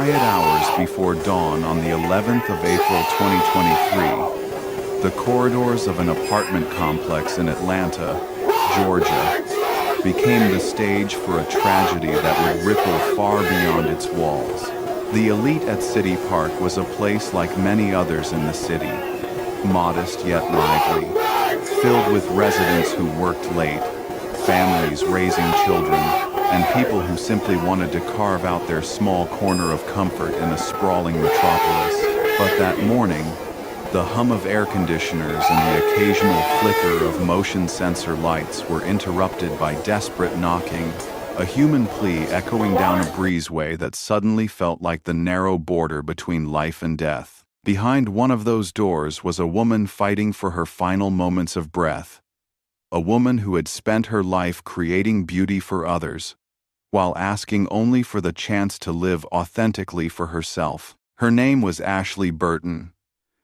quiet hours before dawn on the 11th of April 2023, the corridors of an apartment complex in Atlanta, Georgia, became the stage for a tragedy that would ripple far beyond its walls. The Elite at City Park was a place like many others in the city, modest yet lively, filled with residents who worked late, families raising children, and people who simply wanted to carve out their small corner of comfort in a sprawling metropolis. But that morning, the hum of air conditioners and the occasional flicker of motion sensor lights were interrupted by desperate knocking, a human plea echoing down a breezeway that suddenly felt like the narrow border between life and death. Behind one of those doors was a woman fighting for her final moments of breath, a woman who had spent her life creating beauty for others, while asking only for the chance to live authentically for herself. Her name was Ashley Burton.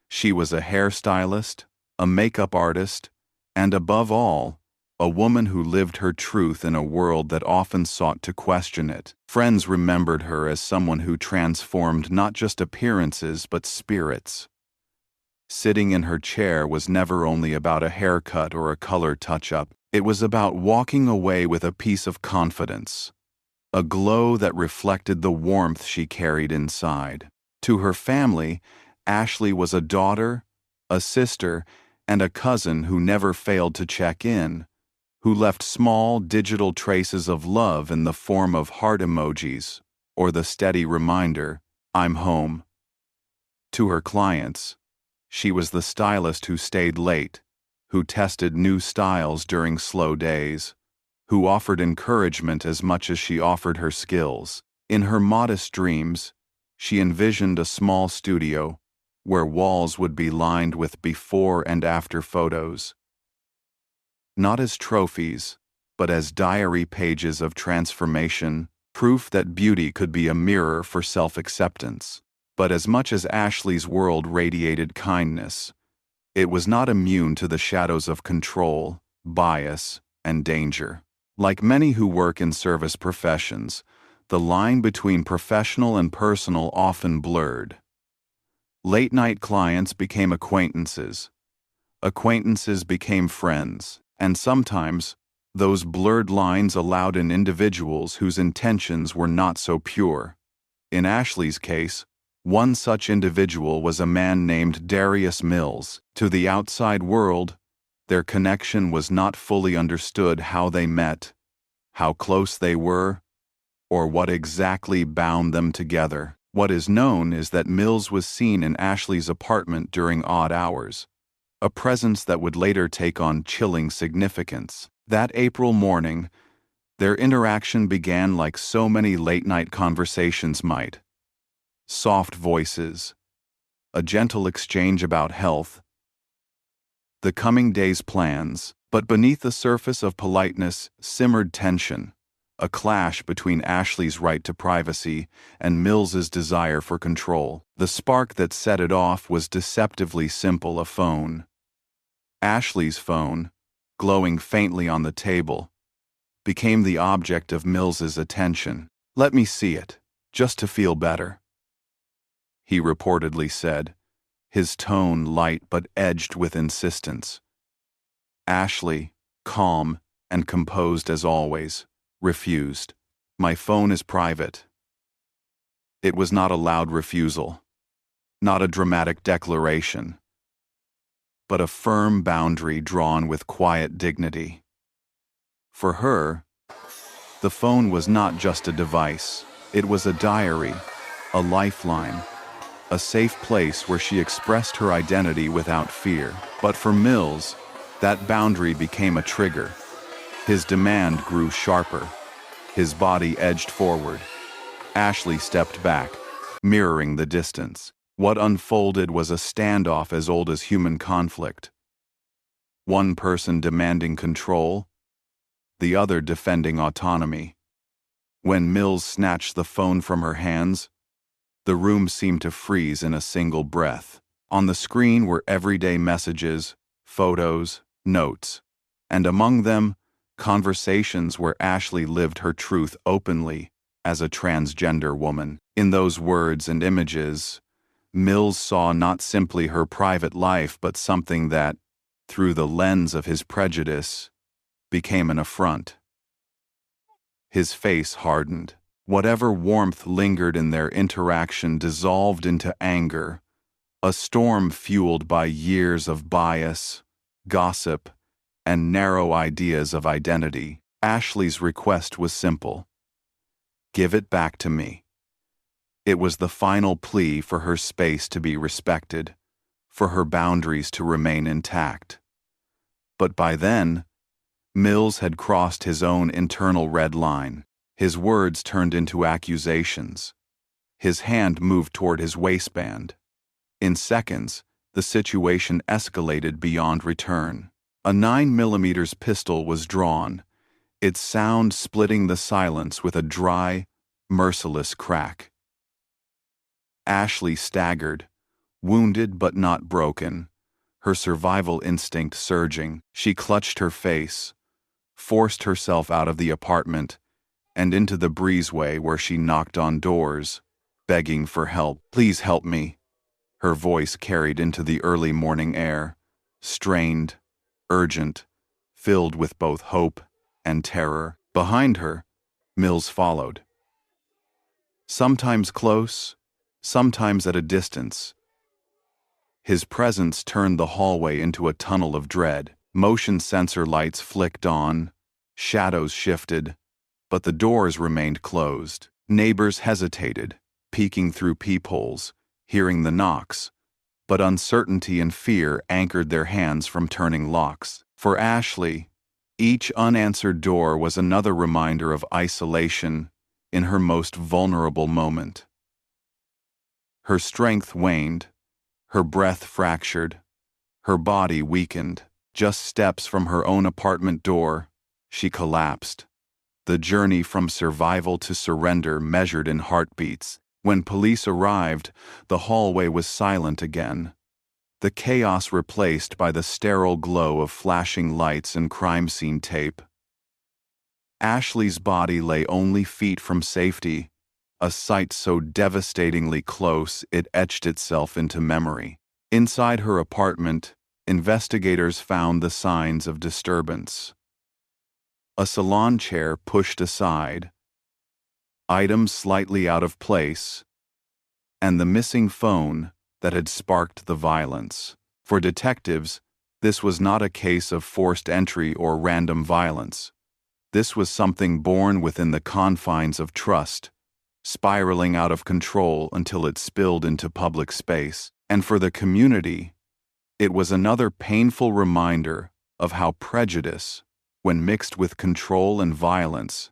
She was a hairstylist, a makeup artist, and above all, a woman who lived her truth in a world that often sought to question it. Friends remembered her as someone who transformed not just appearances but spirits. Sitting in her chair was never only about a haircut or a color touch-up. It was about walking away with a piece of confidence, a glow that reflected the warmth she carried inside. To her family, Ashley was a daughter, a sister, and a cousin who never failed to check in, who left small digital traces of love in the form of heart emojis or the steady reminder, "I'm home." To her clients, she was the stylist who stayed late, who tested new styles during slow days, who offered encouragement as much as she offered her skills. In her modest dreams, she envisioned a small studio where walls would be lined with before and after photos, not as trophies, but as diary pages of transformation, proof that beauty could be a mirror for self-acceptance. But as much as Ashley's world radiated kindness, it was not immune to the shadows of control, bias, and danger. Like many who work in service professions, the line between professional and personal often blurred. Late-night clients became acquaintances. Acquaintances became friends, and sometimes those blurred lines allowed in individuals whose intentions were not so pure. In Ashley's case, one such individual was a man named Darius Mills. To the outside world, their connection was not fully understood how they met, how close they were, or what exactly bound them together. What is known is that Mills was seen in Ashley's apartment during odd hours, a presence that would later take on chilling significance. That April morning, their interaction began like so many late-night conversations might. Soft voices, a gentle exchange about health, the coming day's plans, but beneath the surface of politeness simmered tension, a clash between Ashley's right to privacy and Mills's desire for control. The spark that set it off was deceptively simple: a phone. Ashley's phone, glowing faintly on the table, became the object of Mills's attention. "Let me see it, just to feel better," he reportedly said, his tone light but edged with insistence. Ashley, calm and composed as always, refused. "My phone is private." It was not a loud refusal, not a dramatic declaration, but a firm boundary drawn with quiet dignity. For her, the phone was not just a device. It was a diary, a lifeline, a safe place where she expressed her identity without fear. But for Mills, that boundary became a trigger. His demand grew sharper. His body edged forward. Ashley stepped back, mirroring the distance. What unfolded was a standoff as old as human conflict. One person demanding control, the other defending autonomy. When Mills snatched the phone from her hands, the room seemed to freeze in a single breath. On the screen were everyday messages, photos, notes, and among them, conversations where Ashley lived her truth openly, as a transgender woman. In those words and images, Mills saw not simply her private life but something that, through the lens of his prejudice, became an affront. His face hardened. Whatever warmth lingered in their interaction dissolved into anger, a storm fueled by years of bias, gossip, and narrow ideas of identity. Ashley's request was simple. Give it back to me. It was the final plea for her space to be respected, for her boundaries to remain intact. But by then, Mills had crossed his own internal red line. His words turned into accusations. His hand moved toward his waistband. In seconds, the situation escalated beyond return. A 9mm pistol was drawn, its sound splitting the silence with a dry, merciless crack. Ashley staggered, wounded but not broken, her survival instinct surging. She clutched her face, forced herself out of the apartment, and into the breezeway where she knocked on doors, begging for help. Please help me. Her voice carried into the early morning air, strained, urgent, filled with both hope and terror. Behind her, Mills followed. Sometimes close, sometimes at a distance. His presence turned the hallway into a tunnel of dread. Motion sensor lights flicked on, shadows shifted, but the doors remained closed. Neighbors hesitated, peeking through peepholes, hearing the knocks, but uncertainty and fear anchored their hands from turning locks. For Ashley, each unanswered door was another reminder of isolation in her most vulnerable moment. Her strength waned, her breath fractured, her body weakened. Just steps from her own apartment door, she collapsed. The journey from survival to surrender measured in heartbeats. When police arrived, the hallway was silent again, the chaos replaced by the sterile glow of flashing lights and crime scene tape. Ashley's body lay only feet from safety, a sight so devastatingly close it etched itself into memory. Inside her apartment, investigators found the signs of disturbance. A salon chair pushed aside, items slightly out of place, and the missing phone that had sparked the violence. For detectives, this was not a case of forced entry or random violence. This was something born within the confines of trust, spiraling out of control until it spilled into public space. And for the community, it was another painful reminder of how prejudice, when mixed with control and violence,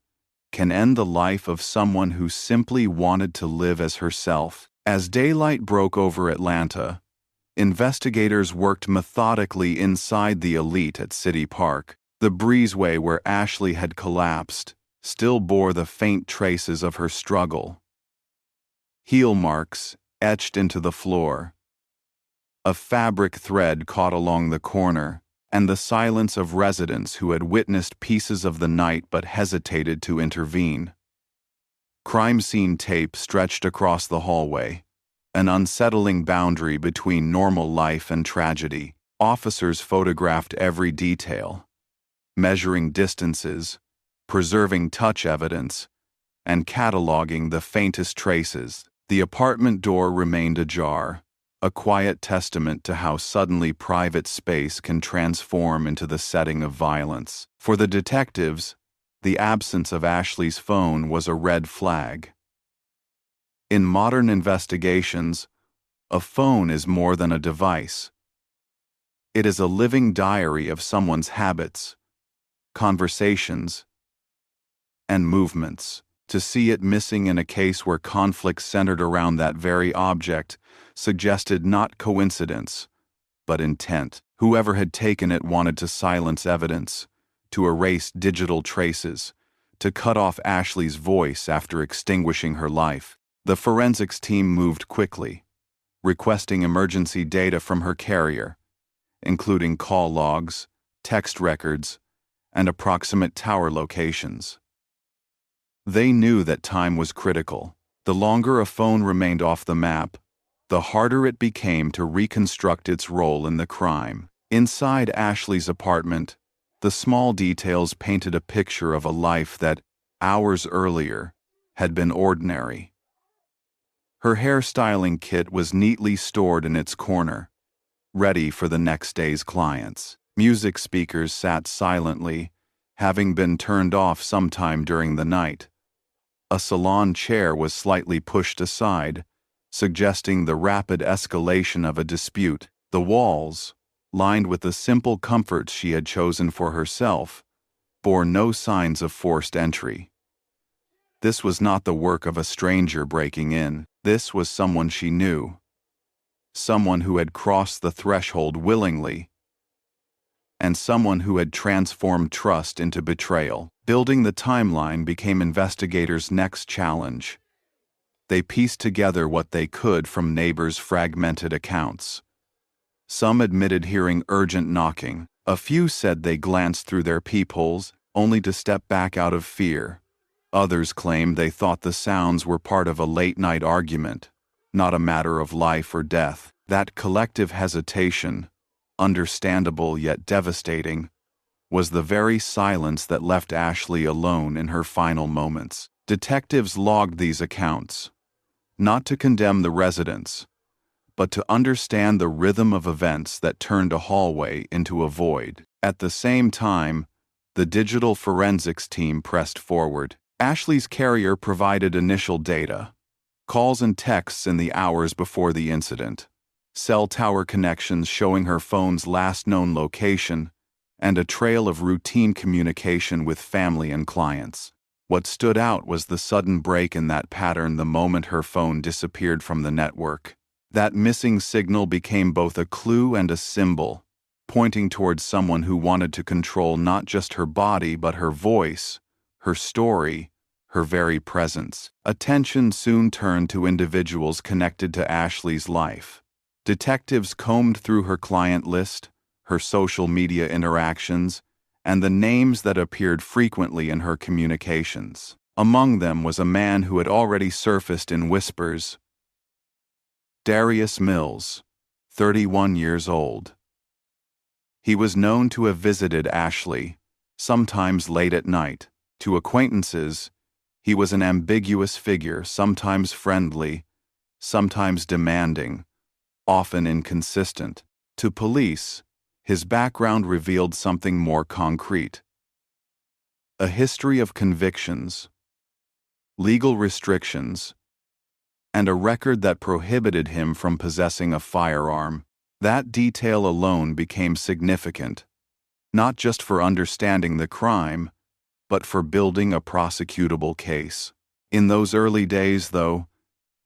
can end the life of someone who simply wanted to live as herself. As daylight broke over Atlanta, investigators worked methodically inside the Elite at City Park. The breezeway where Ashley had collapsed still bore the faint traces of her struggle. Heel marks etched into the floor. A fabric thread caught along the corner, and the silence of residents who had witnessed pieces of the night but hesitated to intervene. Crime scene tape stretched across the hallway, an unsettling boundary between normal life and tragedy. Officers photographed every detail, measuring distances, preserving touch evidence, and cataloging the faintest traces. The apartment door remained ajar, a quiet testament to how suddenly private space can transform into the setting of violence. For the detectives, the absence of Ashley's phone was a red flag. In modern investigations, a phone is more than a device. It is a living diary of someone's habits, conversations, and movements. To see it missing in a case where conflict centered around that very object suggested not coincidence, but intent. Whoever had taken it wanted to silence evidence, to erase digital traces, to cut off Ashley's voice after extinguishing her life. The forensics team moved quickly, requesting emergency data from her carrier, including call logs, text records, and approximate tower locations. They knew that time was critical. The longer a phone remained off the map, the harder it became to reconstruct its role in the crime. Inside Ashley's apartment, the small details painted a picture of a life that, hours earlier, had been ordinary. Her hairstyling kit was neatly stored in its corner, ready for the next day's clients. Music speakers sat silently, having been turned off sometime during the night. A salon chair was slightly pushed aside, suggesting the rapid escalation of a dispute. The walls, lined with the simple comforts she had chosen for herself, bore no signs of forced entry. This was not the work of a stranger breaking in. This was someone she knew. Someone who had crossed the threshold willingly, and someone who had transformed trust into betrayal. Building the timeline became investigators' next challenge. They pieced together what they could from neighbors' fragmented accounts. Some admitted hearing urgent knocking. A few said they glanced through their peepholes, only to step back out of fear. Others claimed they thought the sounds were part of a late-night argument, not a matter of life or death. That collective hesitation, understandable yet devastating, was the very silence that left Ashley alone in her final moments. Detectives logged these accounts, not to condemn the residents, but to understand the rhythm of events that turned a hallway into a void. At the same time, the digital forensics team pressed forward. Ashley's carrier provided initial data, calls and texts in the hours before the incident, cell tower connections showing her phone's last known location, and a trail of routine communication with family and clients. What stood out was the sudden break in that pattern the moment her phone disappeared from the network. That missing signal became both a clue and a symbol, pointing towards someone who wanted to control not just her body but her voice, her story, her very presence. Attention soon turned to individuals connected to Ashley's life. Detectives combed through her client list, her social media interactions, and the names that appeared frequently in her communications. Among them was a man who had already surfaced in whispers: Darius Mills, 31 years old. He was known to have visited Ashley, sometimes late at night. To acquaintances, he was an ambiguous figure, sometimes friendly, sometimes demanding, often inconsistent. To police, his background revealed something more concrete: a history of convictions, legal restrictions, and a record that prohibited him from possessing a firearm. That detail alone became significant, not just for understanding the crime, but for building a prosecutable case. In those early days, though,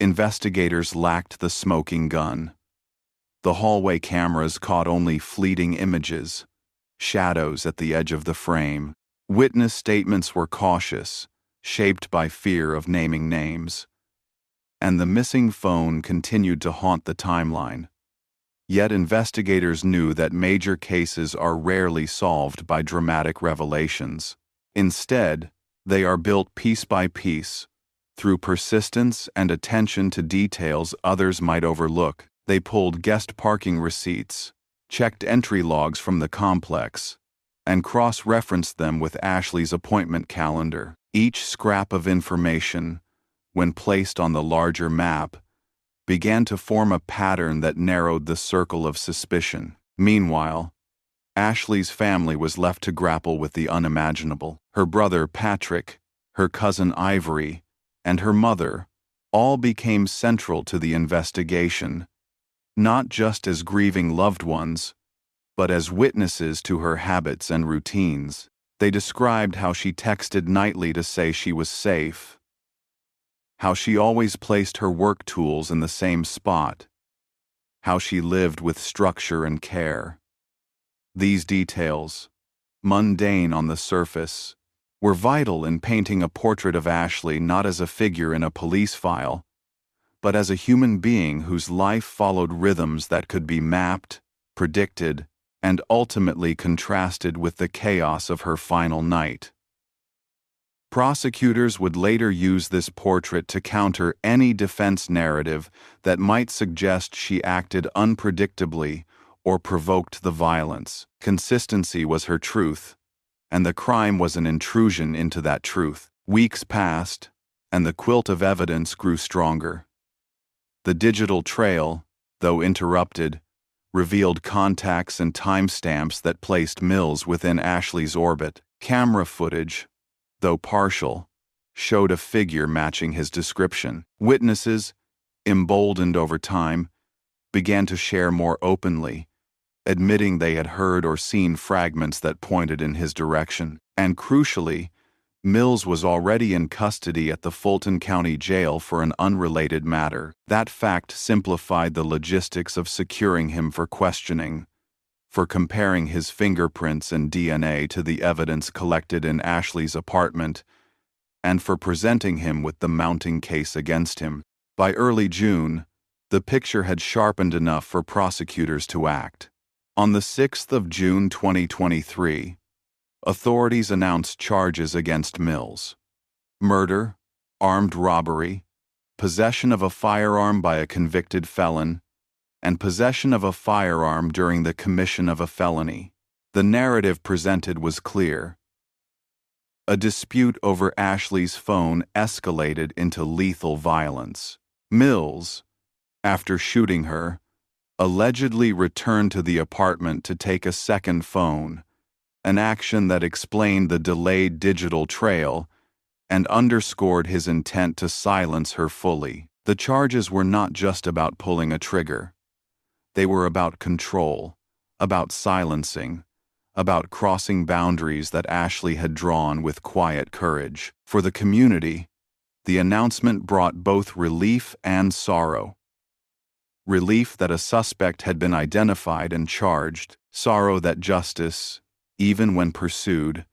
investigators lacked the smoking gun. The hallway cameras caught only fleeting images, shadows at the edge of the frame. Witness statements were cautious, shaped by fear of naming names. And the missing phone continued to haunt the timeline. Yet investigators knew that major cases are rarely solved by dramatic revelations. Instead, they are built piece by piece, through persistence and attention to details others might overlook. They pulled guest parking receipts, checked entry logs from the complex, and cross-referenced them with Ashley's appointment calendar. Each scrap of information, when placed on the larger map, began to form a pattern that narrowed the circle of suspicion. Meanwhile, Ashley's family was left to grapple with the unimaginable. Her brother Patrick, her cousin Ivory, and her mother all became central to the investigation, not just as grieving loved ones, but as witnesses to her habits and routines. They described how she texted nightly to say she was safe, how she always placed her work tools in the same spot, how she lived with structure and care. These details, mundane on the surface, were vital in painting a portrait of Ashley not as a figure in a police file, but as a human being whose life followed rhythms that could be mapped, predicted, and ultimately contrasted with the chaos of her final night. Prosecutors would later use this portrait to counter any defense narrative that might suggest she acted unpredictably or provoked the violence. Consistency was her truth, and the crime was an intrusion into that truth. Weeks passed, and the quilt of evidence grew stronger. The digital trail, though interrupted, revealed contacts and timestamps that placed Mills within Ashley's orbit. Camera footage, though partial, showed a figure matching his description. Witnesses, emboldened over time, began to share more openly, admitting they had heard or seen fragments that pointed in his direction. And crucially, Mills was already in custody at the Fulton County Jail for an unrelated matter. That fact simplified the logistics of securing him for questioning, for comparing his fingerprints and DNA to the evidence collected in Ashley's apartment, and for presenting him with the mounting case against him. By early June, the picture had sharpened enough for prosecutors to act. On the 6th of June 2023, authorities announced charges against Mills: murder, armed robbery, possession of a firearm by a convicted felon, and possession of a firearm during the commission of a felony. The narrative presented was clear. A dispute over Ashley's phone escalated into lethal violence. Mills, after shooting her, allegedly returned to the apartment to take a second phone, an action that explained the delayed digital trail and underscored his intent to silence her fully. The charges were not just about pulling a trigger. They were about control, about silencing, about crossing boundaries that Ashley had drawn with quiet courage. For the community, the announcement brought both relief and sorrow. Relief that a suspect had been identified and charged, sorrow that justice, even when pursued,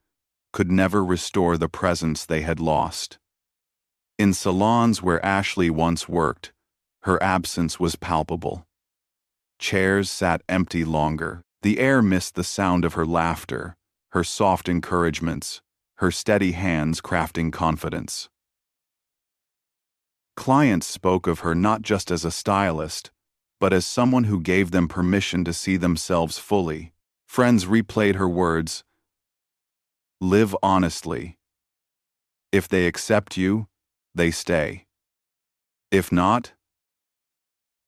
could never restore the presence they had lost. In salons where Ashley once worked, her absence was palpable. Chairs sat empty longer. The air missed the sound of her laughter, her soft encouragements, her steady hands crafting confidence. Clients spoke of her not just as a stylist, but as someone who gave them permission to see themselves fully. Friends replayed her words: "Live honestly. If they accept you, they stay. If not,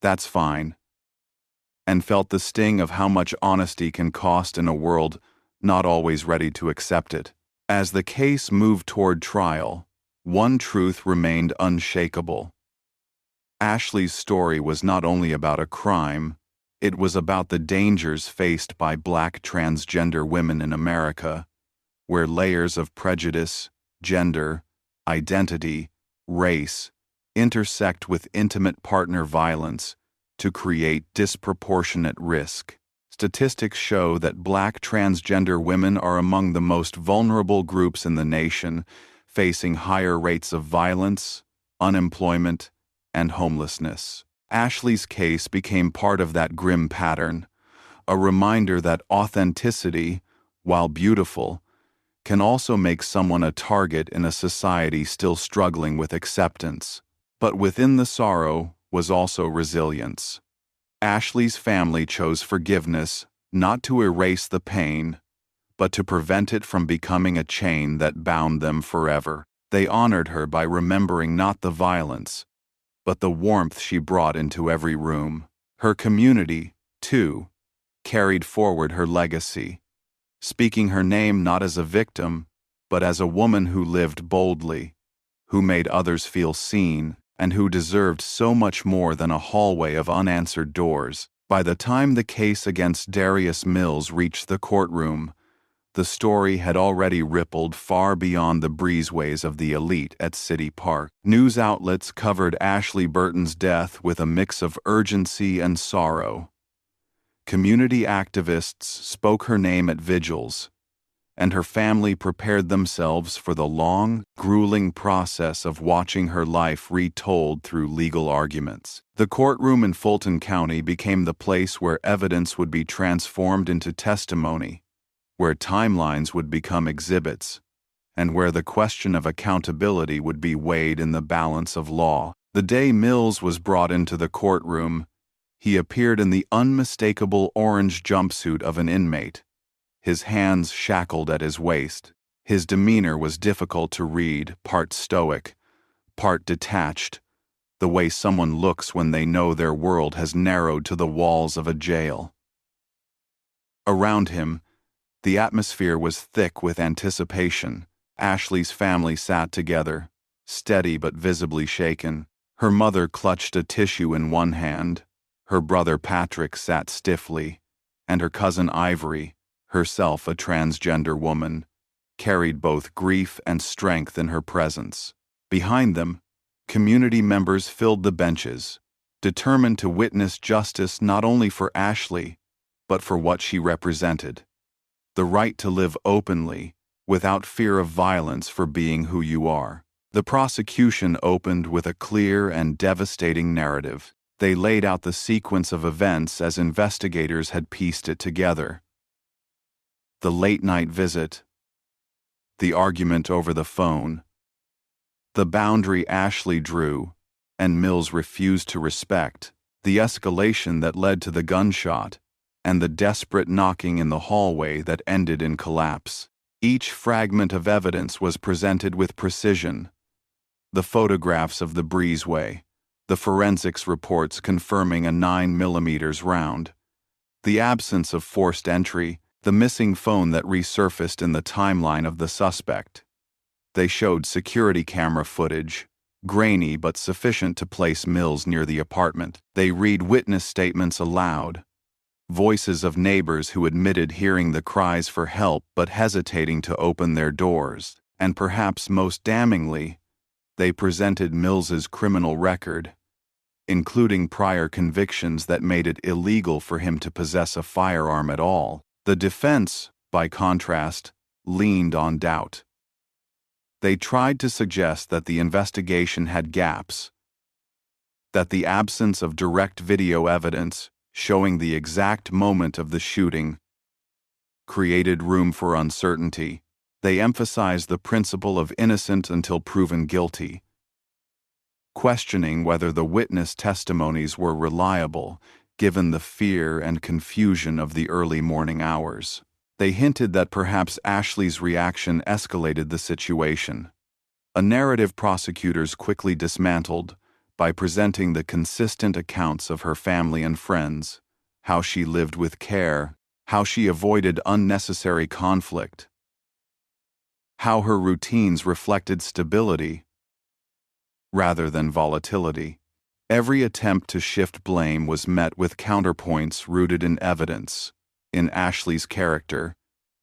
that's fine," and felt the sting of how much honesty can cost in a world not always ready to accept it. As the case moved toward trial, one truth remained unshakable. Ashley's story was not only about a crime, it was about the dangers faced by Black transgender women in America, where layers of prejudice, gender, identity, race intersect with intimate partner violence to create disproportionate risk. Statistics show that Black transgender women are among the most vulnerable groups in the nation, facing higher rates of violence, unemployment, and homelessness. Ashley's case became part of that grim pattern, a reminder that authenticity, while beautiful, can also make someone a target in a society still struggling with acceptance. But within the sorrow was also resilience. Ashley's family chose forgiveness not to erase the pain, but to prevent it from becoming a chain that bound them forever. They honored her by remembering not the violence, but the warmth she brought into every room. Her community, too, carried forward her legacy, speaking her name not as a victim, but as a woman who lived boldly, who made others feel seen, and who deserved so much more than a hallway of unanswered doors. By the time the case against Darius Mills reached the courtroom, the story had already rippled far beyond the breezeways of the elite at City Park. News outlets covered Ashley Burton's death with a mix of urgency and sorrow. Community activists spoke her name at vigils, and her family prepared themselves for the long, grueling process of watching her life retold through legal arguments. The courtroom in Fulton County became the place where evidence would be transformed into testimony, where timelines would become exhibits, and where the question of accountability would be weighed in the balance of law. The day Mills was brought into the courtroom, he appeared in the unmistakable orange jumpsuit of an inmate, his hands shackled at his waist. His demeanor was difficult to read, part stoic, part detached, the way someone looks when they know their world has narrowed to the walls of a jail. Around him, the atmosphere was thick with anticipation. Ashley's family sat together, steady but visibly shaken. Her mother clutched a tissue in one hand, her brother Patrick sat stiffly, and her cousin Ivory, herself a transgender woman, carried both grief and strength in her presence. Behind them, community members filled the benches, determined to witness justice not only for Ashley, but for what she represented: the right to live openly, without fear of violence for being who you are. The prosecution opened with a clear and devastating narrative. They laid out the sequence of events as investigators had pieced it together. The late-night visit, the argument over the phone, the boundary Ashley drew and Mills refused to respect, the escalation that led to the gunshot, and the desperate knocking in the hallway that ended in collapse. Each fragment of evidence was presented with precision: the photographs of the breezeway, the forensics reports confirming a 9mm round, the absence of forced entry, the missing phone that resurfaced in the timeline of the suspect. They showed security camera footage, grainy but sufficient to place Mills near the apartment. They read witness statements aloud, voices of neighbors who admitted hearing the cries for help but hesitating to open their doors, and perhaps most damningly, they presented Mills's criminal record, including prior convictions that made it illegal for him to possess a firearm at all. The defense, by contrast, leaned on doubt. They tried to suggest that the investigation had gaps, that the absence of direct video evidence showing the exact moment of the shooting created room for uncertainty. They emphasized the principle of innocent until proven guilty, questioning whether the witness testimonies were reliable given the fear and confusion of the early morning hours. They hinted that perhaps Ashley's reaction escalated the situation, a narrative prosecutors quickly dismantled by presenting the consistent accounts of her family and friends, how she lived with care, how she avoided unnecessary conflict, how her routines reflected stability rather than volatility. Every attempt to shift blame was met with counterpoints rooted in evidence, in Ashley's character,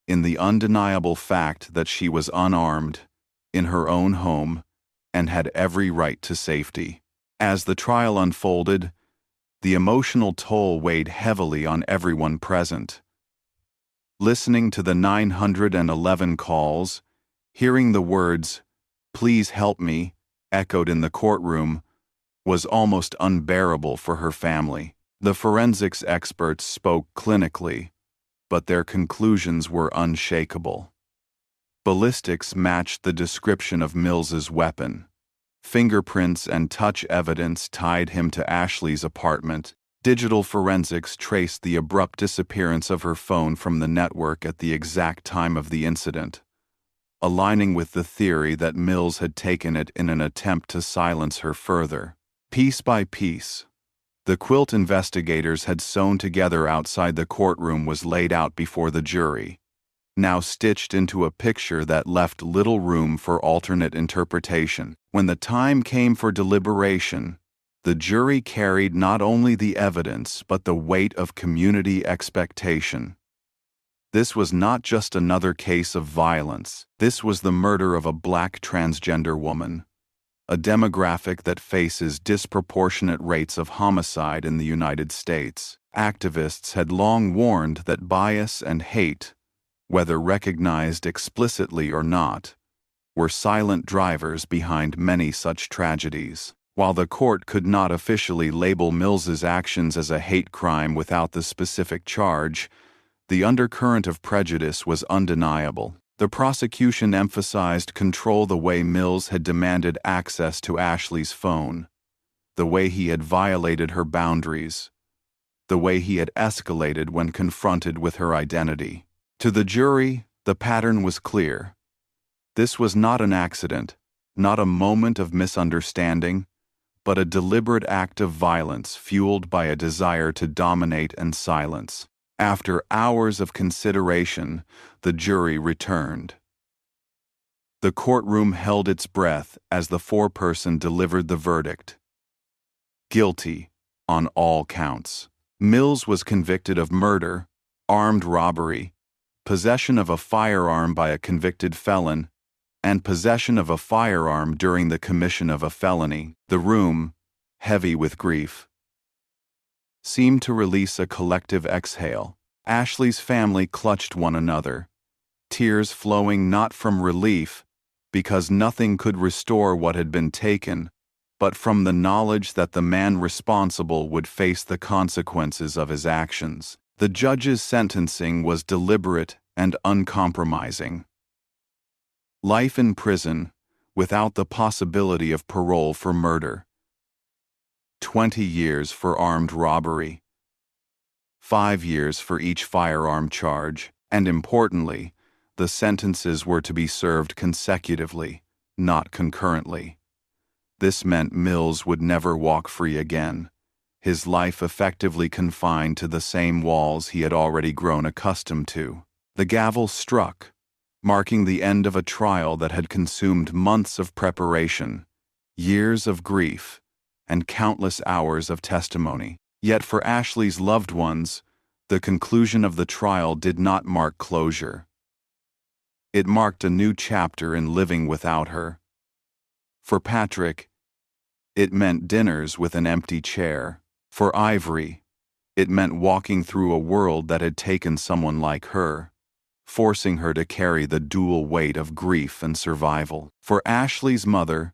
in the undeniable fact that she was unarmed, in her own home, and had every right to safety. As the trial unfolded, the emotional toll weighed heavily on everyone present. Listening to the 911 calls, hearing the words, "Please help me," echoed in the courtroom, was almost unbearable for her family. The forensics experts spoke clinically, but their conclusions were unshakable. Ballistics matched the description of Mills's weapon. Fingerprints and touch evidence tied him to Ashley's apartment. Digital forensics traced the abrupt disappearance of her phone from the network at the exact time of the incident, aligning with the theory that Mills had taken it in an attempt to silence her further. Piece by piece, the quilt investigators had sewn together outside the courtroom was laid out before the jury, now stitched into a picture that left little room for alternate interpretation. When the time came for deliberation, the jury carried not only the evidence but the weight of community expectation. This was not just another case of violence. This was the murder of a Black transgender woman, a demographic that faces disproportionate rates of homicide in the United States. Activists had long warned that bias and hate, whether recognized explicitly or not, were silent drivers behind many such tragedies. While the court could not officially label Mills's actions as a hate crime without the specific charge, the undercurrent of prejudice was undeniable. The prosecution emphasized control the way Mills had demanded access to Ashley's phone, the way he had violated her boundaries, the way he had escalated when confronted with her identity. To the jury, the pattern was clear. This was not an accident, not a moment of misunderstanding, but a deliberate act of violence fueled by a desire to dominate and silence. After hours of consideration, the jury returned. The courtroom held its breath as the foreperson delivered the verdict. Guilty on all counts. Mills was convicted of murder, armed robbery, possession of a firearm by a convicted felon, and possession of a firearm during the commission of a felony. The room, heavy with grief, seemed to release a collective exhale. Ashley's family clutched one another, tears flowing not from relief, because nothing could restore what had been taken, but from the knowledge that the man responsible would face the consequences of his actions. The judge's sentencing was deliberate and uncompromising. Life in prison, without the possibility of parole for murder. 20 years for armed robbery. 5 years for each firearm charge, and importantly, the sentences were to be served consecutively, not concurrently. This meant Mills would never walk free again, his life effectively confined to the same walls he had already grown accustomed to. The gavel struck, marking the end of a trial that had consumed months of preparation, years of grief, and countless hours of testimony. Yet for Ashley's loved ones, the conclusion of the trial did not mark closure. It marked a new chapter in living without her. For Patrick, it meant dinners with an empty chair. For Ivory, it meant walking through a world that had taken someone like her, forcing her to carry the dual weight of grief and survival. For Ashley's mother,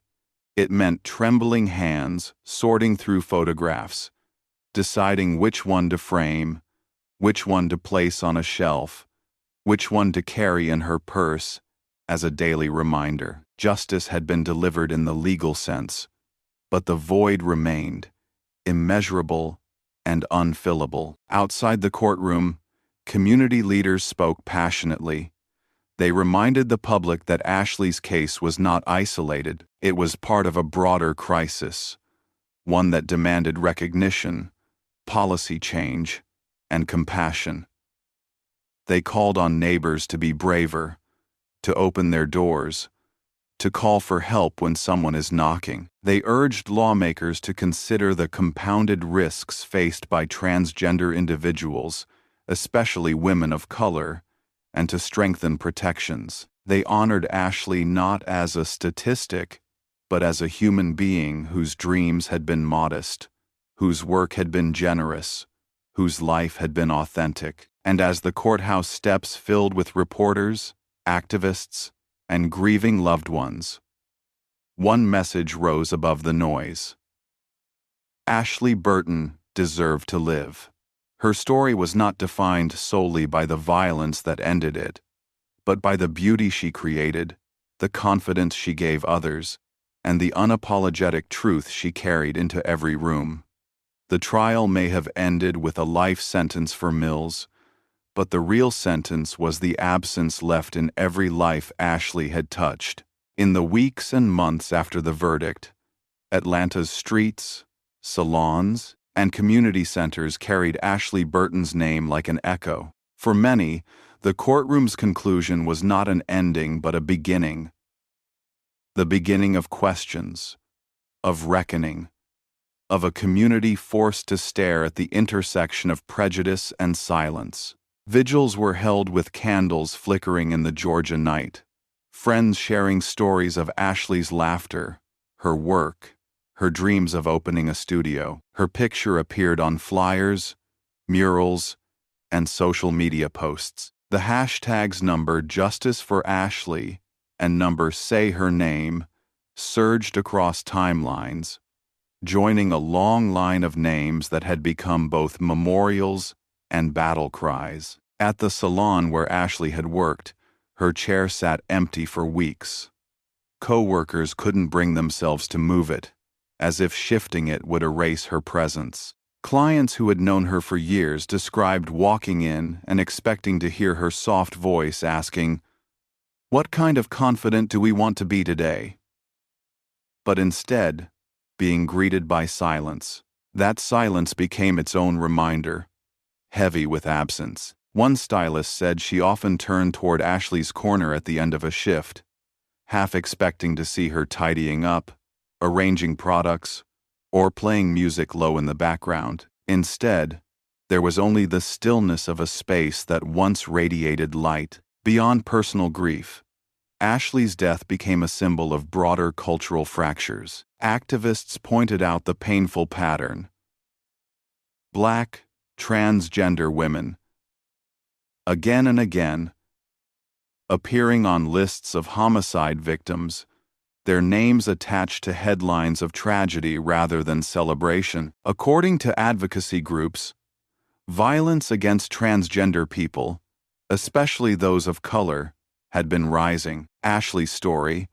it meant trembling hands sorting through photographs, deciding which one to frame, which one to place on a shelf, which one to carry in her purse as a daily reminder. Justice had been delivered in the legal sense, but the void remained, immeasurable and unfillable. Outside the courtroom, community leaders spoke passionately. They reminded the public that Ashley's case was not isolated. It was part of a broader crisis, one that demanded recognition, policy change, and compassion. They called on neighbors to be braver, to open their doors, to call for help when someone is knocking. They urged lawmakers to consider the compounded risks faced by transgender individuals, especially women of color, and to strengthen protections. They honored Ashley not as a statistic, but as a human being whose dreams had been modest, whose work had been generous, whose life had been authentic. And as the courthouse steps filled with reporters, activists, and grieving loved ones, one message rose above the noise. Ashley Burton deserved to live. Her story was not defined solely by the violence that ended it, but by the beauty she created, the confidence she gave others, and the unapologetic truth she carried into every room. The trial may have ended with a life sentence for Mills, but the real sentence was the absence left in every life Ashley had touched. In the weeks and months after the verdict, Atlanta's streets, salons, and community centers carried Ashley Burton's name like an echo. For many, the courtroom's conclusion was not an ending but a beginning. The beginning of questions, of reckoning, of a community forced to stare at the intersection of prejudice and silence. Vigils were held with candles flickering in the Georgia night, friends sharing stories of Ashley's laughter, her work, her dreams of opening a studio. Her picture appeared on flyers, murals, and social media posts. The hashtags number Justice for Ashley and number Say Her Name surged across timelines, joining a long line of names that had become both memorials and battle cries. At the salon where Ashley had worked, Her chair sat empty for weeks. Co-workers couldn't bring themselves to move it, as if shifting it would erase her presence. Clients who had known her for years described walking in and expecting to hear her soft voice asking, "What kind of confident do we want to be today?" But instead, being greeted by silence. That silence became its own reminder, heavy with absence. One stylist said she often turned toward Ashley's corner at the end of a shift, half expecting to see her tidying up, arranging products, or playing music low in the background. Instead, there was only the stillness of a space that once radiated light. Beyond personal grief, Ashley's death became a symbol of broader cultural fractures. Activists pointed out the painful pattern. Black, transgender women, again and again, appearing on lists of homicide victims, their names attached to headlines of tragedy rather than celebration. According to advocacy groups, violence against transgender people, especially those of color, had been rising. Ashley's story,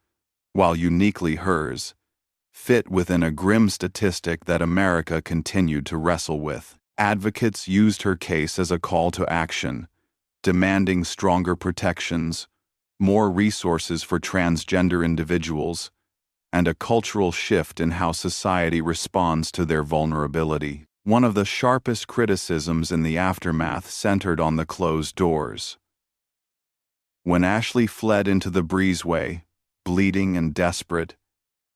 while uniquely hers, fit within a grim statistic that America continued to wrestle with. Advocates used her case as a call to action, demanding stronger protections, more resources for transgender individuals, and a cultural shift in how society responds to their vulnerability. One of the sharpest criticisms in the aftermath centered on the closed doors. When Ashley fled into the breezeway, bleeding and desperate,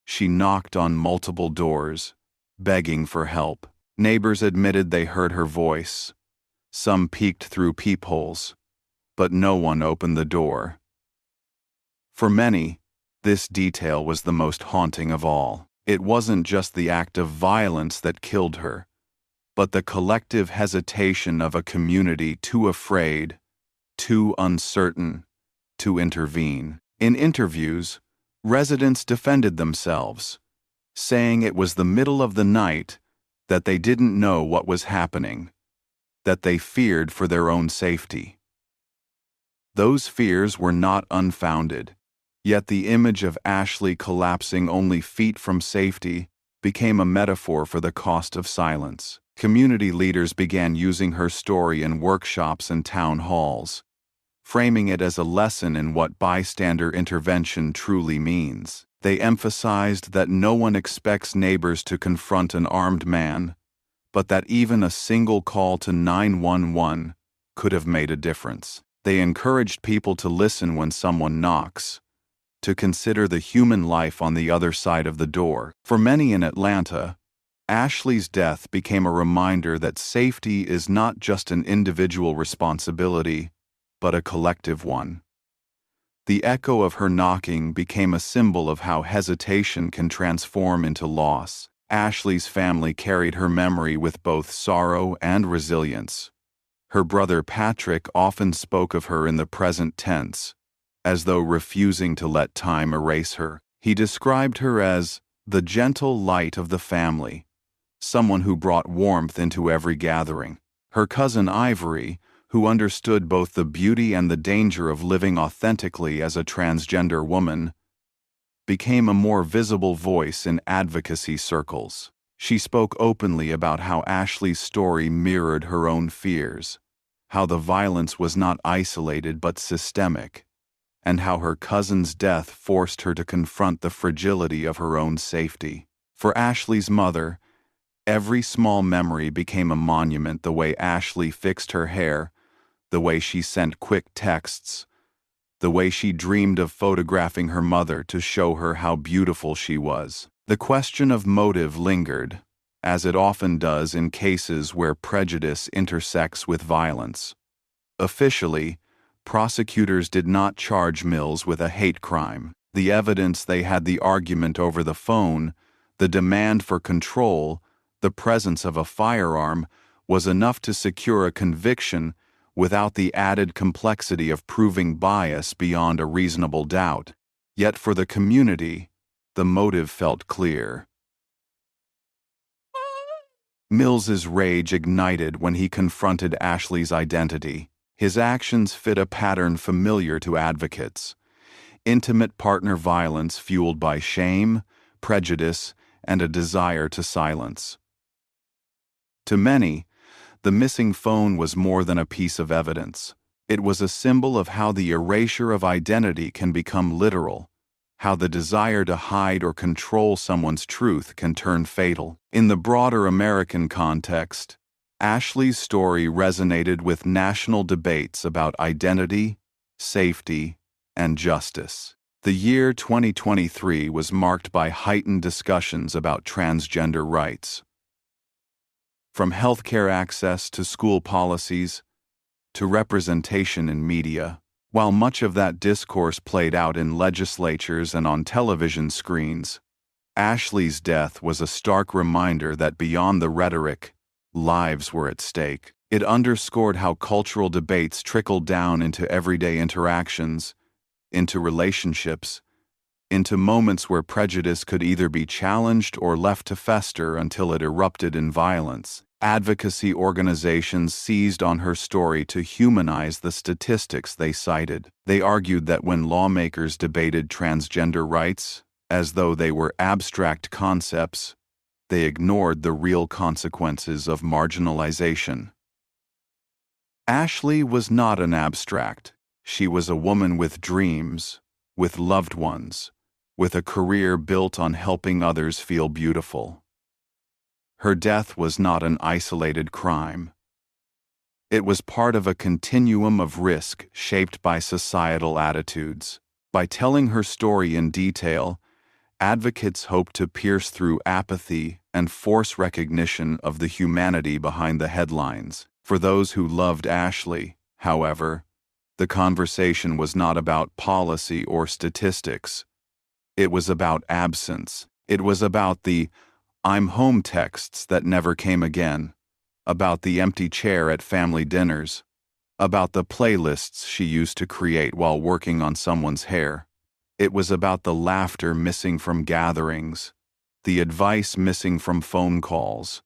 she knocked on multiple doors, begging for help. Neighbors admitted they heard her voice. Some peeked through peepholes, but no one opened the door. For many, this detail was the most haunting of all. It wasn't just the act of violence that killed her, but the collective hesitation of a community too afraid, too uncertain, to intervene. In interviews, residents defended themselves, saying it was the middle of the night, that they didn't know what was happening, that they feared for their own safety. Those fears were not unfounded, yet the image of Ashley collapsing only feet from safety became a metaphor for the cost of silence. Community leaders began using her story in workshops and town halls, framing it as a lesson in what bystander intervention truly means. They emphasized that no one expects neighbors to confront an armed man, but that even a single call to 911 could have made a difference. They encouraged people to listen when someone knocks, to consider the human life on the other side of the door. For many in Atlanta, Ashley's death became a reminder that safety is not just an individual responsibility, but a collective one. The echo of her knocking became a symbol of how hesitation can transform into loss. Ashley's family carried her memory with both sorrow and resilience. Her brother Patrick often spoke of her in the present tense, as though refusing to let time erase her. He described her as the gentle light of the family, someone who brought warmth into every gathering. Her cousin Ivory, who understood both the beauty and the danger of living authentically as a transgender woman, became a more visible voice in advocacy circles. She spoke openly about how Ashley's story mirrored her own fears, how the violence was not isolated but systemic, and how her cousin's death forced her to confront the fragility of her own safety. For Ashley's mother, every small memory became a monument: the way Ashley fixed her hair, the way she sent quick texts, the way she dreamed of photographing her mother to show her how beautiful she was. The question of motive lingered, as it often does in cases where prejudice intersects with violence. Officially, prosecutors did not charge Mills with a hate crime. The evidence: they had the argument over the phone, the demand for control, the presence of a firearm, was enough to secure a conviction without the added complexity of proving bias beyond a reasonable doubt. Yet for the community, the motive felt clear. Mills's rage ignited when he confronted Ashley's identity. His actions fit a pattern familiar to advocates: intimate partner violence fueled by shame, prejudice, and a desire to silence. To many, the missing phone was more than a piece of evidence. It was a symbol of how the erasure of identity can become literal, how the desire to hide or control someone's truth can turn fatal. In the broader American context, Ashley's story resonated with national debates about identity, safety, and justice. The year 2023 was marked by heightened discussions about transgender rights. From healthcare access to school policies, to representation in media, while much of that discourse played out in legislatures and on television screens, Ashley's death was a stark reminder that beyond the rhetoric, lives were at stake. It underscored how cultural debates trickled down into everyday interactions, into relationships, into moments where prejudice could either be challenged or left to fester until it erupted in violence. Advocacy organizations seized on her story to humanize the statistics they cited. They argued that when lawmakers debated transgender rights, as though they were abstract concepts, they ignored the real consequences of marginalization. Ashley was not an abstract. She was a woman with dreams, with loved ones, with a career built on helping others feel beautiful. Her death was not an isolated crime. It was part of a continuum of risk shaped by societal attitudes. By telling her story in detail, advocates hoped to pierce through apathy and force recognition of the humanity behind the headlines. For those who loved Ashley, however, the conversation was not about policy or statistics. It was about absence. It was about the "I'm home" texts that never came again, about the empty chair at family dinners, about the playlists she used to create while working on someone's hair. It was about the laughter missing from gatherings, the advice missing from phone calls,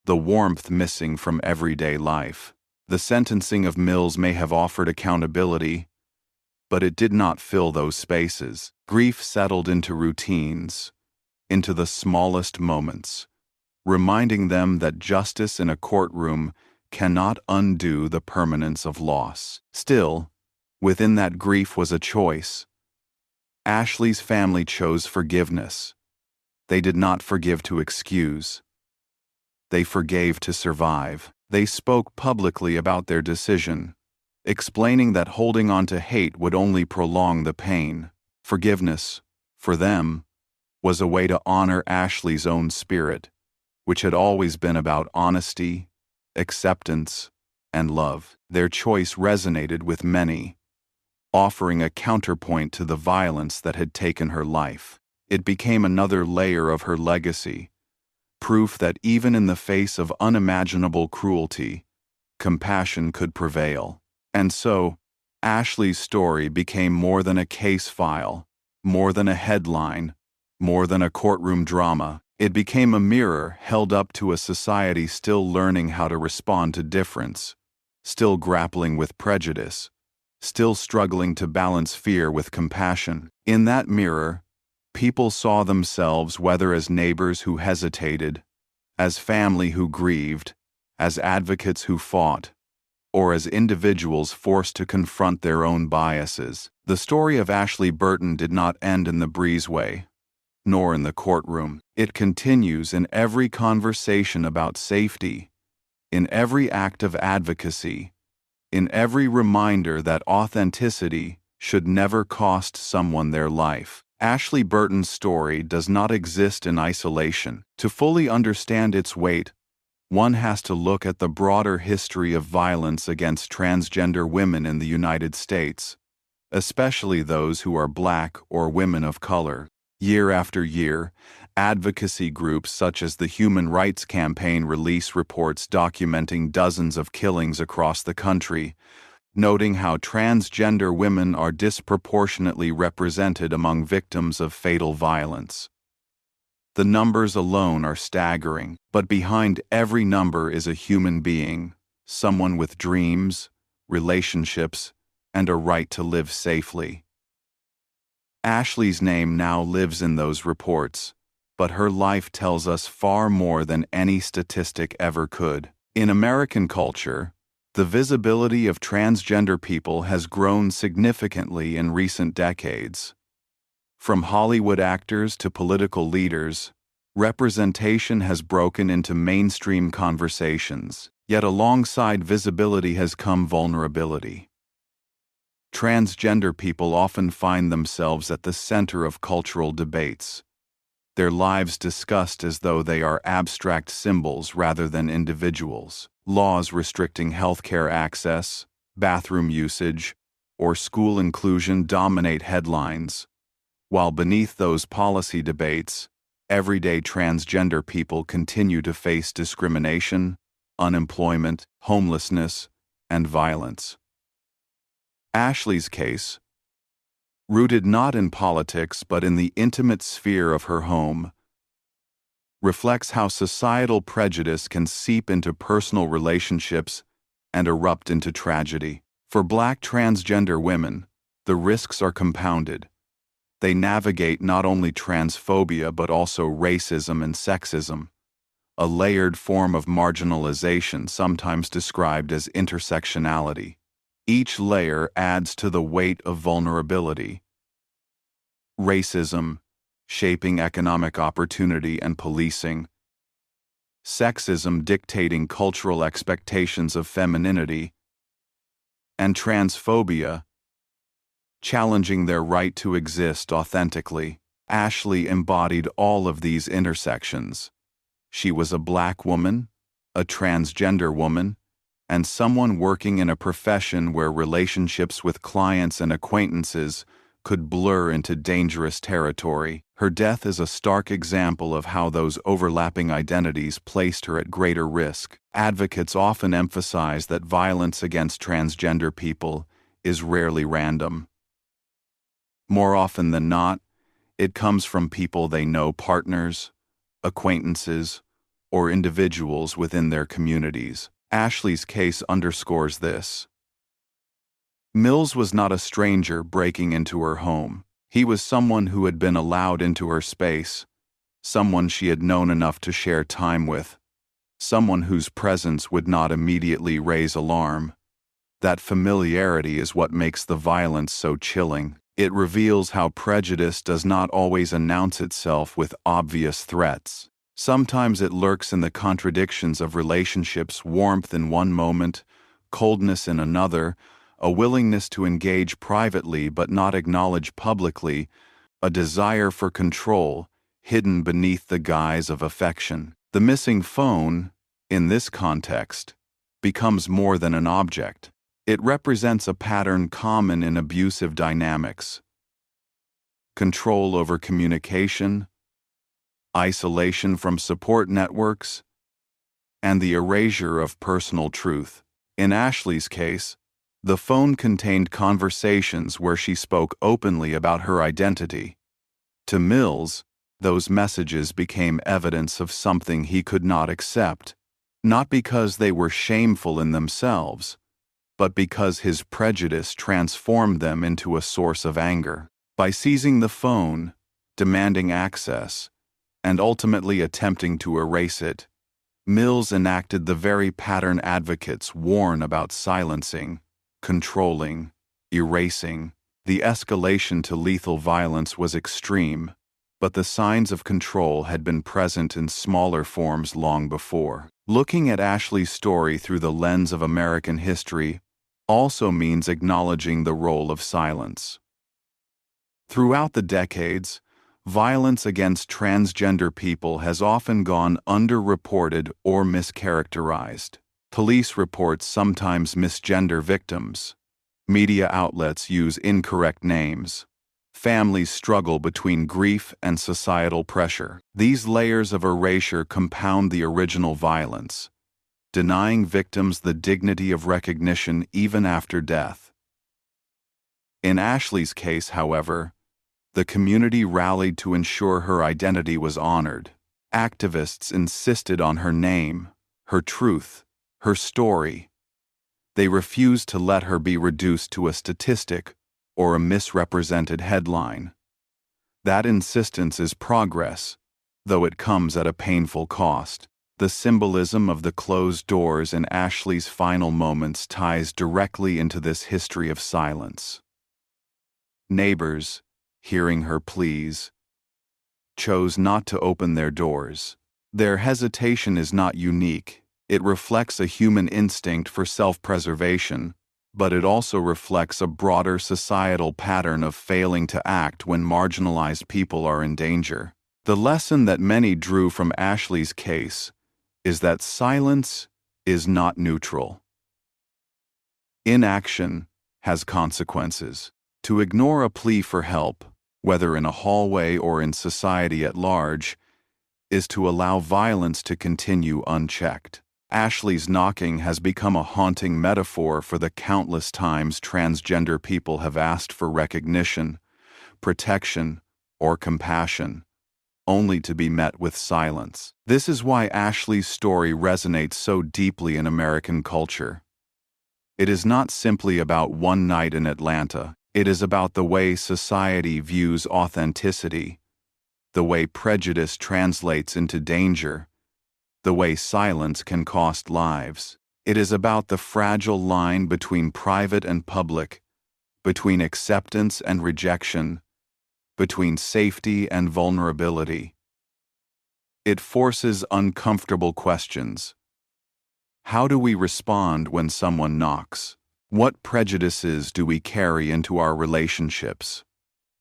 the warmth missing from everyday life. The sentencing of Mills may have offered accountability, but it did not fill those spaces. Grief settled into routines, into the smallest moments, reminding them that justice in a courtroom cannot undo the permanence of loss. Still, within that grief was a choice. Ashley's family chose forgiveness. They did not forgive to excuse. They forgave to survive. They spoke publicly about their decision, explaining that holding on to hate would only prolong the pain. Forgiveness, for them, was a way to honor Ashley's own spirit, which had always been about honesty, acceptance, and love. Their choice resonated with many, offering a counterpoint to the violence that had taken her life. It became another layer of her legacy, proof that even in the face of unimaginable cruelty, compassion could prevail. And so, Ashley's story became more than a case file, more than a headline, more than a courtroom drama. It became a mirror held up to a society still learning how to respond to difference, still grappling with prejudice, still struggling to balance fear with compassion. In that mirror, people saw themselves whether as neighbors who hesitated, as family who grieved, as advocates who fought, or as individuals forced to confront their own biases. The story of Ashley Burton did not end in the breezeway, nor in the courtroom. It continues in every conversation about safety, in every act of advocacy, in every reminder that authenticity should never cost someone their life. Ashley Burton's story does not exist in isolation. To fully understand its weight, one has to look at the broader history of violence against transgender women in the United States, especially those who are Black or women of color. Year after year, advocacy groups such as the Human Rights Campaign release reports documenting dozens of killings across the country, noting how transgender women are disproportionately represented among victims of fatal violence. The numbers alone are staggering, but behind every number is a human being, someone with dreams, relationships, and a right to live safely. Ashley's name now lives in those reports, but her life tells us far more than any statistic ever could. In American culture, the visibility of transgender people has grown significantly in recent decades. From Hollywood actors to political leaders, representation has broken into mainstream conversations, yet alongside visibility has come vulnerability. Transgender people often find themselves at the center of cultural debates, their lives discussed as though they are abstract symbols rather than individuals. Laws restricting healthcare access, bathroom usage, or school inclusion dominate headlines, while beneath those policy debates, everyday transgender people continue to face discrimination, unemployment, homelessness, and violence. Ashley's case, rooted not in politics but in the intimate sphere of her home, reflects how societal prejudice can seep into personal relationships and erupt into tragedy. For Black transgender women, the risks are compounded. They navigate not only transphobia but also racism and sexism, a layered form of marginalization sometimes described as intersectionality. Each layer adds to the weight of vulnerability. Racism, shaping economic opportunity and policing. Sexism dictating cultural expectations of femininity. And transphobia, challenging their right to exist authentically. Ashley embodied all of these intersections. She was a Black woman, a transgender woman, and someone working in a profession where relationships with clients and acquaintances could blur into dangerous territory. Her death is a stark example of how those overlapping identities placed her at greater risk. Advocates often emphasize that violence against transgender people is rarely random. More often than not, it comes from people they know, partners, acquaintances, or individuals within their communities. Ashley's case underscores this. Mills was not a stranger breaking into her home. He was someone who had been allowed into her space, someone she had known enough to share time with, someone whose presence would not immediately raise alarm. That familiarity is what makes the violence so chilling. It reveals how prejudice does not always announce itself with obvious threats. Sometimes it lurks in the contradictions of relationships, warmth in one moment, coldness in another, a willingness to engage privately but not acknowledge publicly, a desire for control hidden beneath the guise of affection. The missing phone, in this context, becomes more than an object. It represents a pattern common in abusive dynamics. Control over communication, isolation from support networks, and the erasure of personal truth. In Ashley's case, the phone contained conversations where she spoke openly about her identity. To Mills, those messages became evidence of something he could not accept, not because they were shameful in themselves, but because his prejudice transformed them into a source of anger. By seizing the phone, demanding access, and ultimately attempting to erase it, Mills enacted the very pattern advocates warn about: silencing, controlling, erasing. The escalation to lethal violence was extreme, but the signs of control had been present in smaller forms long before. Looking at Ashley's story through the lens of American history also means acknowledging the role of silence. Throughout the decades, violence against transgender people has often gone underreported or mischaracterized. Police reports sometimes misgender victims. Media outlets use incorrect names. Families struggle between grief and societal pressure. These layers of erasure compound the original violence, denying victims the dignity of recognition even after death. In Ashley's case, however, the community rallied to ensure her identity was honored. Activists insisted on her name, her truth, her story. They refuse to let her be reduced to a statistic or a misrepresented headline. That insistence is progress, though it comes at a painful cost. The symbolism of the closed doors in Ashley's final moments ties directly into this history of silence. Neighbors, hearing her pleas, chose not to open their doors. Their hesitation is not unique. It reflects a human instinct for self-preservation, but it also reflects a broader societal pattern of failing to act when marginalized people are in danger. The lesson that many drew from Ashley's case is that silence is not neutral. Inaction has consequences. To ignore a plea for help, whether in a hallway or in society at large, is to allow violence to continue unchecked. Ashley's knocking has become a haunting metaphor for the countless times transgender people have asked for recognition, protection, or compassion, only to be met with silence. This is why Ashley's story resonates so deeply in American culture. It is not simply about one night in Atlanta. It is about the way society views authenticity, the way prejudice translates into danger, the way silence can cost lives. It is about the fragile line between private and public, between acceptance and rejection, between safety and vulnerability. It forces uncomfortable questions. How do we respond when someone knocks? What prejudices do we carry into our relationships?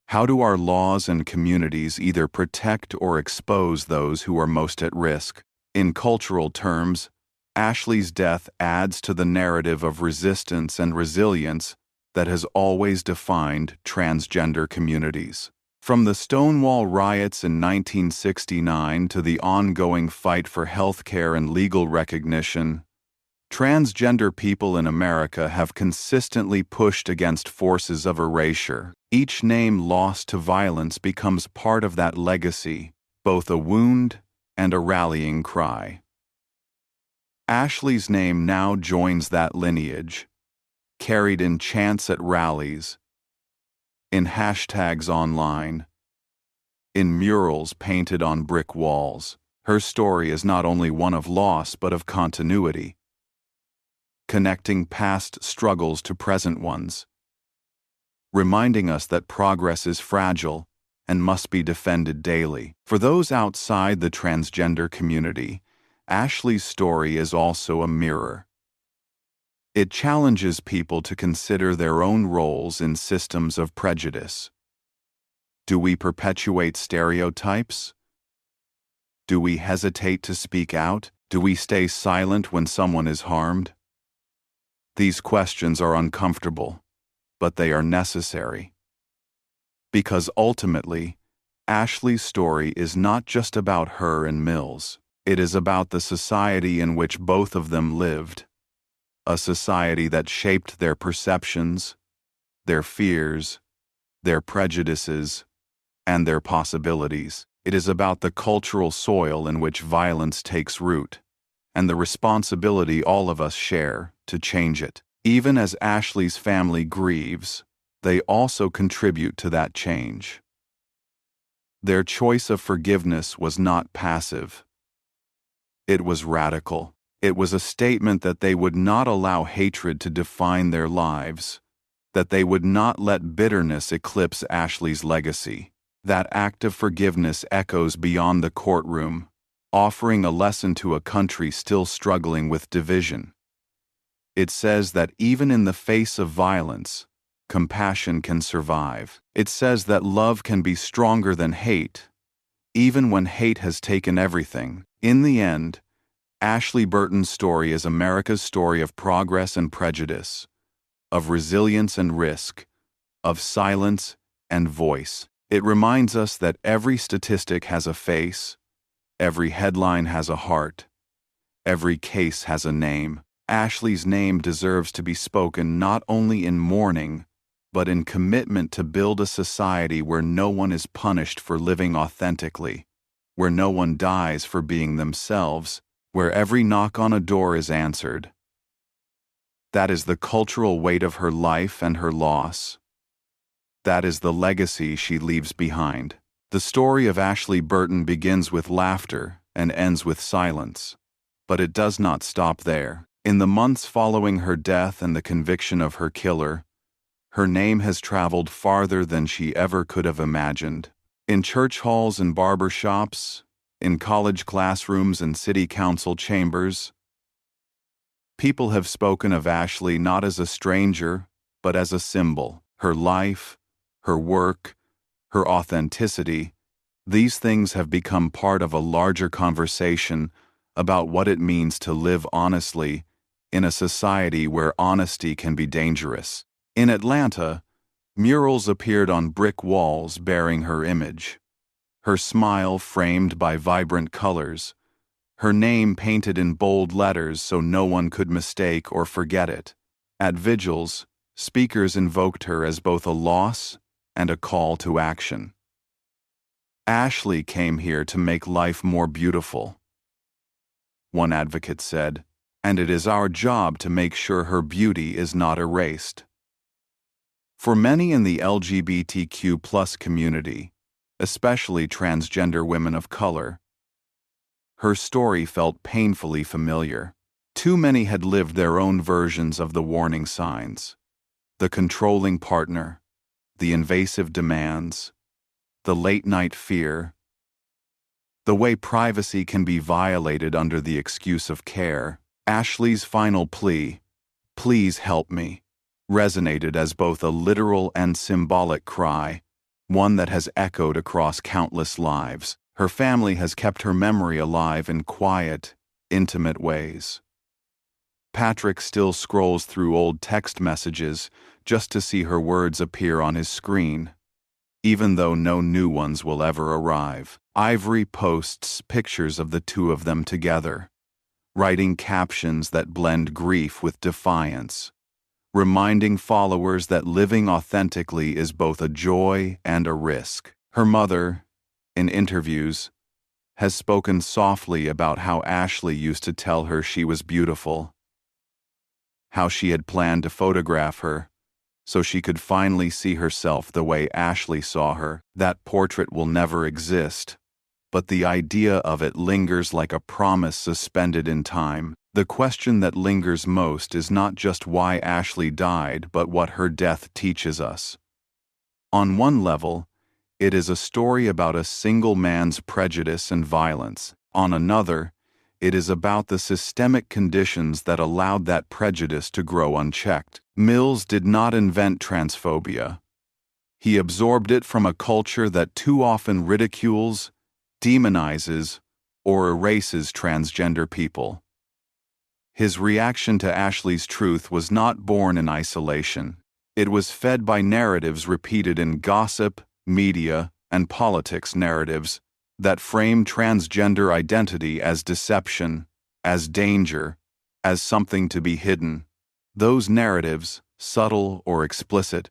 How do our laws and communities either protect or expose those who are most at risk? In cultural terms, Ashley's death adds to the narrative of resistance and resilience that has always defined transgender communities. From the Stonewall riots in 1969 to the ongoing fight for healthcare and legal recognition, transgender people in America have consistently pushed against forces of erasure. Each name lost to violence becomes part of that legacy, both a wound and a rallying cry. Ashley's name now joins that lineage, carried in chants at rallies, in hashtags online, in murals painted on brick walls. Her story is not only one of loss but of continuity, connecting past struggles to present ones, reminding us that progress is fragile and must be defended daily. For those outside the transgender community, Ashley's story is also a mirror. It challenges people to consider their own roles in systems of prejudice. Do we perpetuate stereotypes? Do we hesitate to speak out? Do we stay silent when someone is harmed? These questions are uncomfortable, but they are necessary. Because ultimately, Ashley's story is not just about her and Mills. It is about the society in which both of them lived. A society that shaped their perceptions, their fears, their prejudices, and their possibilities. It is about the cultural soil in which violence takes root, and the responsibility all of us share to change it. Even as Ashley's family grieves, they also contribute to that change. Their choice of forgiveness was not passive. It was radical. It was a statement that they would not allow hatred to define their lives, that they would not let bitterness eclipse Ashley's legacy. That act of forgiveness echoes beyond the courtroom, offering a lesson to a country still struggling with division. It says that even in the face of violence, compassion can survive. It says that love can be stronger than hate, even when hate has taken everything. In the end, Ashley Burton's story is America's story of progress and prejudice, of resilience and risk, of silence and voice. It reminds us that every statistic has a face, every headline has a heart, every case has a name. Ashley's name deserves to be spoken not only in mourning, but in commitment to build a society where no one is punished for living authentically, where no one dies for being themselves, where every knock on a door is answered, That is the cultural weight of her life and her loss. That is the legacy she leaves behind. The story of Ashley Burton begins with laughter and ends with silence. But it does not stop there. In the months following her death and the conviction of her killer, her name has traveled farther than she ever could have imagined. In church halls and barber shops, in college classrooms and city council chambers, people have spoken of Ashley not as a stranger, but as a symbol. Her life, her work, her authenticity, these things have become part of a larger conversation about what it means to live honestly in a society where honesty can be dangerous. In Atlanta, murals appeared on brick walls bearing her image, her smile framed by vibrant colors, her name painted in bold letters so no one could mistake or forget it. At vigils, speakers invoked her as both a loss and a call to action. Ashley came here to make life more beautiful, one advocate said, and it is our job to make sure her beauty is not erased. For many in the LGBTQ+ community, especially transgender women of color, her story felt painfully familiar. Too many had lived their own versions of the warning signs: the controlling partner, the invasive demands, the late-night fear, the way privacy can be violated under the excuse of care. Ashley's final plea, "Please help me," resonated as both a literal and symbolic cry, one that has echoed across countless lives. Her family has kept her memory alive in quiet, intimate ways. Patrick still scrolls through old text messages just to see her words appear on his screen, even though no new ones will ever arrive. Ivory posts pictures of the two of them together, writing captions that blend grief with defiance, reminding followers that living authentically is both a joy and a risk. Her mother, in interviews, has spoken softly about how Ashley used to tell her she was beautiful, how she had planned to photograph her so she could finally see herself the way Ashley saw her. That portrait will never exist, but the idea of it lingers like a promise suspended in time. The question that lingers most is not just why Ashley died, but what her death teaches us. On one level, it is a story about a single man's prejudice and violence. On another, it is about the systemic conditions that allowed that prejudice to grow unchecked. Mills did not invent transphobia. He absorbed it from a culture that too often ridicules, demonizes, or erases transgender people. His reaction to Ashley's truth was not born in isolation. It was fed by narratives repeated in gossip, media, and politics narratives that frame transgender identity as deception, as danger, as something to be hidden. Those narratives, subtle or explicit,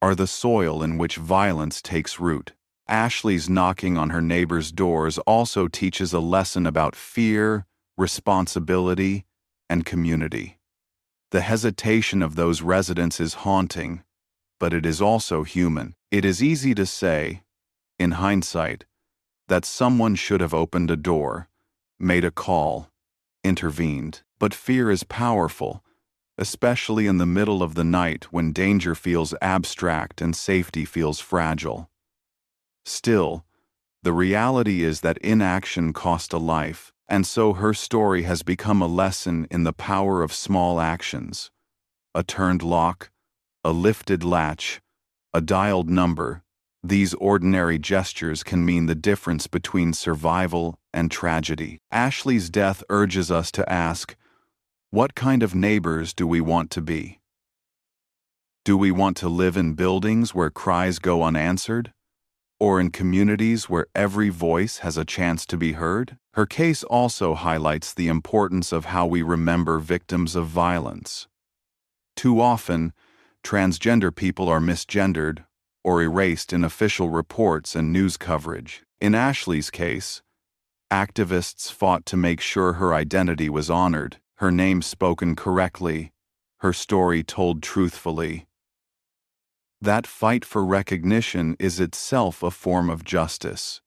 are the soil in which violence takes root. Ashley's knocking on her neighbors' doors also teaches a lesson about fear, responsibility, and community. The hesitation of those residents is haunting, but it is also human. It is easy to say, in hindsight, that someone should have opened a door, made a call, intervened. But fear is powerful, especially in the middle of the night when danger feels abstract and safety feels fragile. Still, the reality is that inaction cost a life, and so her story has become a lesson in the power of small actions. A turned lock, a lifted latch, a dialed number. These ordinary gestures can mean the difference between survival and tragedy. Ashley's death urges us to ask, what kind of neighbors do we want to be? Do we want to live in buildings where cries go unanswered? Or in communities where every voice has a chance to be heard? Her case also highlights the importance of how we remember victims of violence. Too often, transgender people are misgendered or erased in official reports and news coverage. In Ashley's case, activists fought to make sure her identity was honored, her name spoken correctly, her story told truthfully. That fight for recognition is itself a form of justice,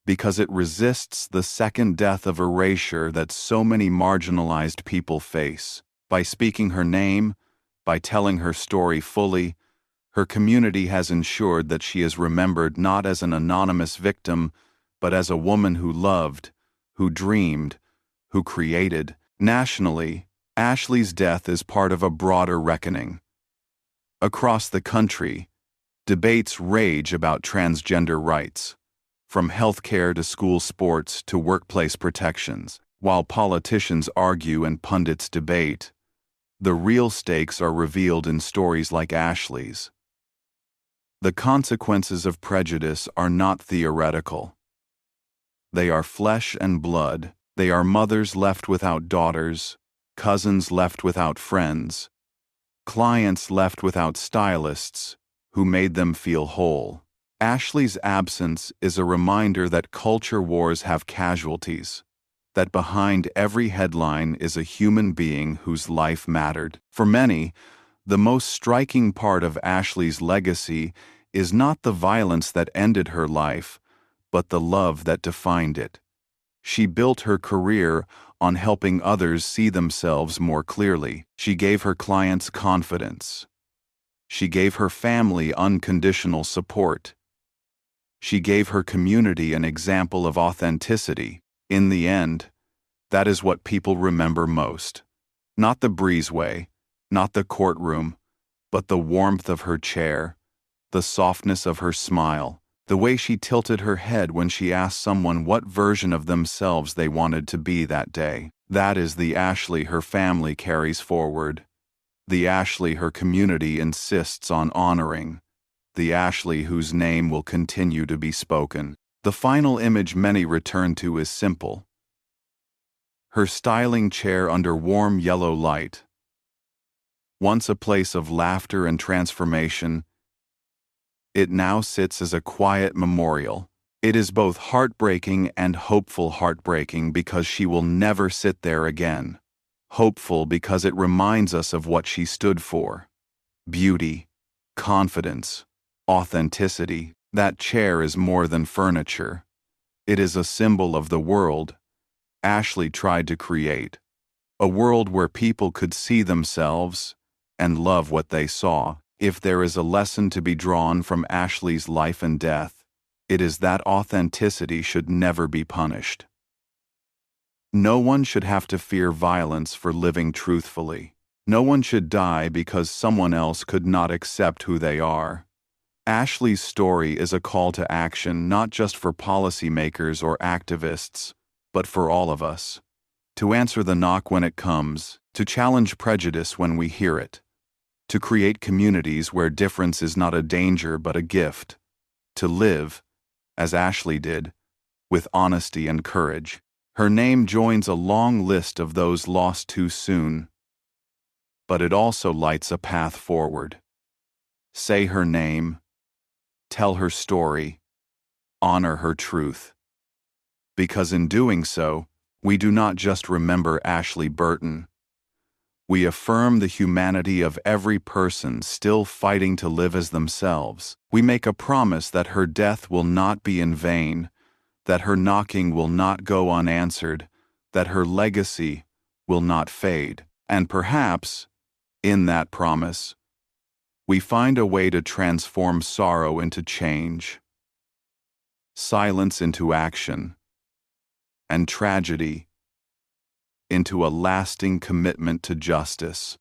because it resists the second death of erasure that so many marginalized people face. By speaking her name, by telling her story fully, her community has ensured that she is remembered not as an anonymous victim, but as a woman who loved, who dreamed, who created. Nationally, Ashley's death is part of a broader reckoning. Across the country, debates rage about transgender rights, from healthcare to school sports to workplace protections. While politicians argue and pundits debate, the real stakes are revealed in stories like Ashley's. The consequences of prejudice are not theoretical. They are flesh and blood. They are mothers left without daughters, cousins left without friends, clients left without stylists who made them feel whole. Ashley's absence is a reminder that culture wars have casualties, that behind every headline is a human being whose life mattered. For many, the most striking part of Ashley's legacy is not the violence that ended her life, but the love that defined it. She built her career on helping others see themselves more clearly. She gave her clients confidence. She gave her family unconditional support. She gave her community an example of authenticity. In the end, that is what people remember most. Not the breezeway, not the courtroom, but the warmth of her chair, the softness of her smile, the way she tilted her head when she asked someone what version of themselves they wanted to be that day. That is the Ashley her family carries forward, the Ashley her community insists on honoring, the Ashley whose name will continue to be spoken. The final image many return to is simple. Her styling chair under warm yellow light. Once a place of laughter and transformation, it now sits as a quiet memorial. It is both heartbreaking and hopeful. Heartbreaking because she will never sit there again. Hopeful because it reminds us of what she stood for. Beauty, confidence, authenticity. That chair is more than furniture. It is a symbol of the world Ashley tried to create. A world where people could see themselves and love what they saw. If there is a lesson to be drawn from Ashley's life and death, it is that authenticity should never be punished. No one should have to fear violence for living truthfully. No one should die because someone else could not accept who they are. Ashley's story is a call to action not just for policymakers or activists, but for all of us. To answer the knock when it comes, to challenge prejudice when we hear it, to create communities where difference is not a danger but a gift, to live, as Ashley did, with honesty and courage. Her name joins a long list of those lost too soon, but it also lights a path forward. Say her name, tell her story, honor her truth. Because in doing so, we do not just remember Ashley Burton. We affirm the humanity of every person still fighting to live as themselves. We make a promise that her death will not be in vain, that her knocking will not go unanswered, that her legacy will not fade. And perhaps, in that promise, we find a way to transform sorrow into change, silence into action, and tragedy into a lasting commitment to justice.